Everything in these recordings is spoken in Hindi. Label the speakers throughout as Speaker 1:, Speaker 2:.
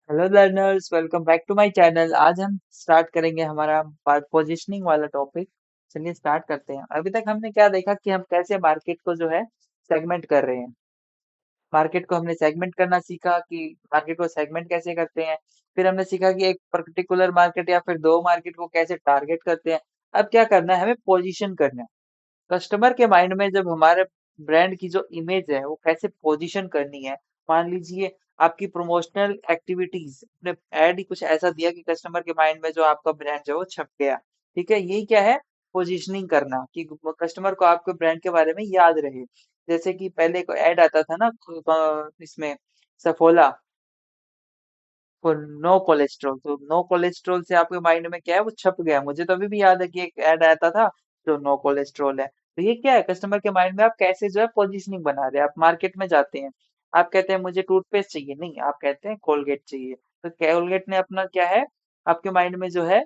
Speaker 1: Hello learners, welcome back to my channel. आज हम स्टार्ट करेंगे हमारा पोजीशनिंग वाला टॉपिक। चलिए स्टार्ट करते हैं। अभी तक हमने क्या देखा कि हम कैसे मार्केट को जो है सेगमेंट कर रहे हैं। मार्केट को हमने सेगमेंट करना सीखा कि मार्केट को सेगमेंट कैसे करते हैं। फिर हमने सीखा कि एक पर्टिकुलर मार्केट या फिर दो मार्केट को कैसे टारगेट करते हैं। अब क्या करना है, हमें पोजीशन करना है। कस्टमर के माइंड में जब हमारे ब्रांड की जो इमेज है वो कैसे पोजीशन करनी है। मान लीजिए आपकी प्रमोशनल एक्टिविटीज ने ऐड ही कुछ ऐसा दिया कि कस्टमर के माइंड में जो आपका ब्रांड जो है वो छप गया। ठीक है, यही क्या है, पोजीशनिंग करना कि कस्टमर को आपके ब्रांड के बारे में याद रहे। जैसे कि पहले को ऐड आता था ना, इसमें सफोला फॉर नो कोलेस्ट्रॉल, तो नो कोलेस्ट्रॉल से आपके माइंड में क्या है, वो छप गया। मुझे तो अभी भी याद है कि एक ऐड आता था जो नो कोलेस्ट्रॉल है। तो ये क्या है, कस्टमर के माइंड में आप कैसे जो है पोजीशनिंग बना रहे हैं। आप मार्केट में जाते हैं, आप कहते हैं मुझे टूथपेस्ट चाहिए, नहीं आप कहते हैं कोलगेट चाहिए। तो कोलगेट ने अपना क्या है, आपके माइंड में जो है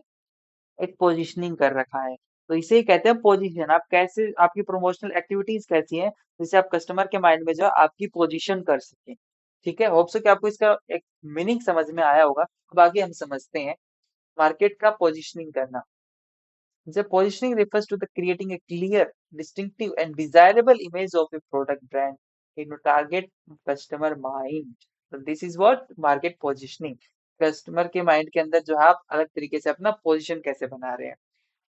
Speaker 1: एक पोजीशनिंग कर रखा है। तो इसे ही कहते हैं पोजीशन। आप कैसे, आपकी प्रमोशनल एक्टिविटीज कैसी हैं जिससे आप कस्टमर के माइंड में जो है आपकी पोजीशन कर सकें। ठीक है, होप सो कि आपको इसका एक मीनिंग समझ में आया होगा। अब आगे हम समझते हैं मार्केट का पोजीशनिंग करना। The positioning refers to the creating a clear, distinctive, and desirable image of a product brand in a target customer mind. So this is what market positioning. Customer के माइंड के अंदर जो है आप अलग तरीके से अपना पोजीशन कैसे बना रहे हैं।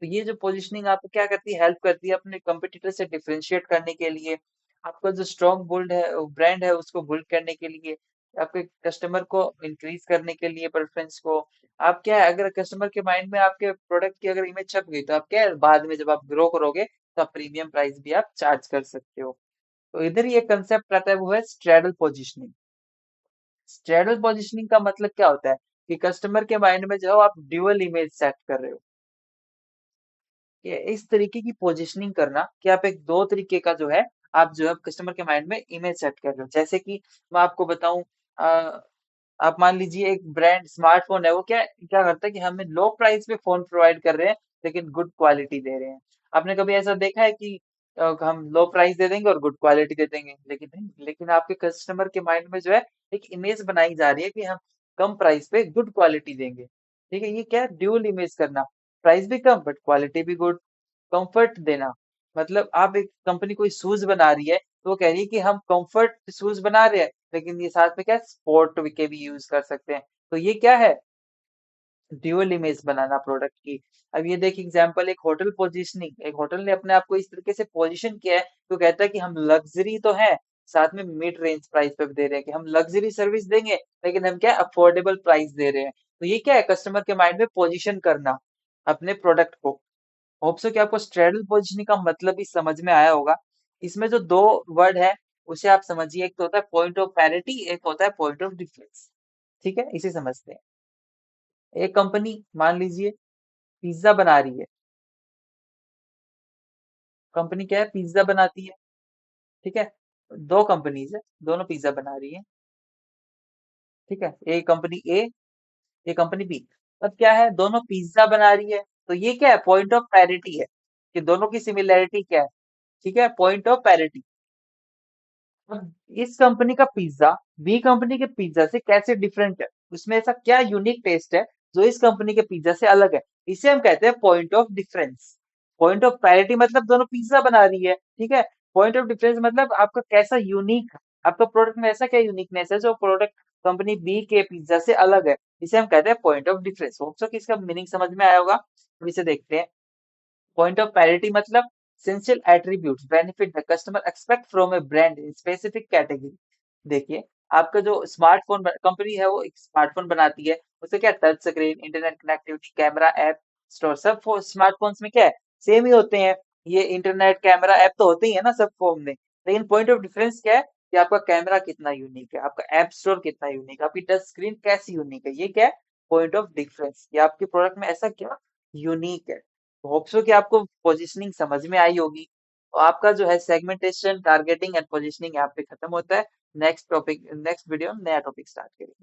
Speaker 1: तो ये जो पोजीशनिंग आपको क्या करती है, हेल्प करती है अपने कंपटीटर से डिफरेंशिएट करने के लिए। आपका जो स्ट्रॉन्ग बुल्ड है ब्रांड है उसको बुल्ड करने के लिए, आपके कस्टमर को इंक्रीज करने के लिए प्रेफरेंस को। आप क्या है, अगर कस्टमर के माइंड में आपके प्रोडक्ट की अगर इमेज छप गई तो आप क्या है, बाद में जब आप ग्रो करोगे तो आप प्रीमियम प्राइस भी आप चार्ज कर सकते हो। तो इधर ये कंसेप्ट आता है, वो है स्ट्रेडल पोजीशनिंग। स्ट्रेडल पोजीशनिंग का मतलब क्या होता है कि कस्टमर के माइंड में जो है आप ड्यूअल इमेज सेट कर रहे हो। इस तरीके की पोजीशनिंग करना कि आप एक दो तरीके का जो है, आप जो है कस्टमर के माइंड में इमेज सेट कर रहे हो। जैसे कि मैं आपको बताऊं, आप मान लीजिए एक ब्रांड स्मार्टफोन है, वो क्या क्या करता है कि हमें लो प्राइस पे फोन प्रोवाइड कर रहे हैं लेकिन गुड क्वालिटी दे रहे हैं। आपने कभी ऐसा देखा है कि हम लो प्राइस दे देंगे और गुड क्वालिटी दे देंगे? लेकिन नहीं, लेकिन आपके कस्टमर के माइंड में जो है एक इमेज बनाई जा रही है कि हम कम प्राइस पे गुड क्वालिटी देंगे। ठीक है, ये क्या है, ड्यूल इमेज करना। प्राइस भी कम बट क्वालिटी भी गुड। कंफर्ट देना, मतलब आप एक कंपनी कोई शूज बना रही है तो वो कह रही है कि हम कंफर्ट शूज बना रहे हैं लेकिन ये साथ में क्या स्पोर्ट के भी यूज कर सकते हैं। तो ये क्या है, ड्यूअल इमेज बनाना प्रोडक्ट की। अब ये देखिए एग्जांपल, एक होटल पोजीशनिंग, एक होटल ने अपने आप को इस तरीके से पोजीशन किया है तो कहता है कि हम लग्जरी तो है, साथ में मिड रेंज प्राइस पे भी दे रहे हैं कि हम लग्जरी सर्विस देंगे लेकिन हम क्या अफोर्डेबल प्राइस दे रहे हैं। तो ये क्या है, कस्टमर के माइंड में पोजीशन करना अपने प्रोडक्ट को। होप सो कि आपको स्ट्रेडल पोजीशनिंग का मतलब भी समझ में आया होगा। इसमें जो दो वर्ड है उसे आप समझिए, एक तो होता है पॉइंट ऑफ पैरिटी, एक होता है पॉइंट ऑफ डिफरेंस। ठीक है, इसे समझते हैं। एक कंपनी मान लीजिए पिज्जा बना रही है। कंपनी क्या है, पिज्जा बनाती है। ठीक है, दो कंपनीज है, दोनों पिज्जा बना रही है। ठीक है, एक कंपनी ए, एक कंपनी बी। अब क्या है, दोनों पिज्जा बना रही है तो ये क्या है, पॉइंट ऑफ पैरिटी है कि दोनों की सिमिलैरिटी क्या है। ठीक है, पॉइंट ऑफ पैरिटी। अब इस कंपनी का पिज्जा बी कंपनी के पिज्जा से कैसे डिफरेंट है, उसमें ऐसा क्या यूनिक टेस्ट है जो इस कंपनी के पिज्जा से अलग है। इसे हम कहते हैं point of difference. Point of parity मतलब दोनों पिज्जा बना रही है, ठीक है। पॉइंट ऑफ डिफरेंस मतलब आपका कैसा यूनिक है, आपका प्रोडक्ट में ऐसा क्या यूनिकनेस है जो प्रोडक्ट कंपनी बी के पिज्जा से अलग है। इसे हम कहते हैं point of difference. Hope so कि इसका मीनिंग समझ में आया होगा। अब इसे देखते हैं। Point of parity मतलब essential attributes benefit the customer expect from a brand in specific category। देखिए, आपका जो स्मार्टफोन कंपनी है वो एक स्मार्टफोन बनाती है, उससे क्या touch screen, internet connectivity, camera, app store, सब स्मार्टफोन्स में क्या है, सेम ही होते हैं। ये इंटरनेट कैमरा ऐप तो होते ही है ना सब फोन में, लेकिन पॉइंट ऑफ डिफरेंस क्या है कि आपका कैमरा कितना यूनिक है, आपका ऐप स्टोर कितना यूनिक है, आपकी टच स्क्रीन कैसी यूनिक है। ये क्या है, पॉइंट ऑफ डिफरेंस। ये आपके प्रोडक्ट में ऐसा क्या यूनिक है। होप सो कि आपको पोजीशनिंग समझ में आई होगी। और आपका जो है सेगमेंटेशन, टारगेटिंग एंड पोजीशनिंग यहाँ पे खत्म होता है। नेक्स्ट टॉपिक, नेक्स्ट वीडियो नया टॉपिक स्टार्ट करेंगे।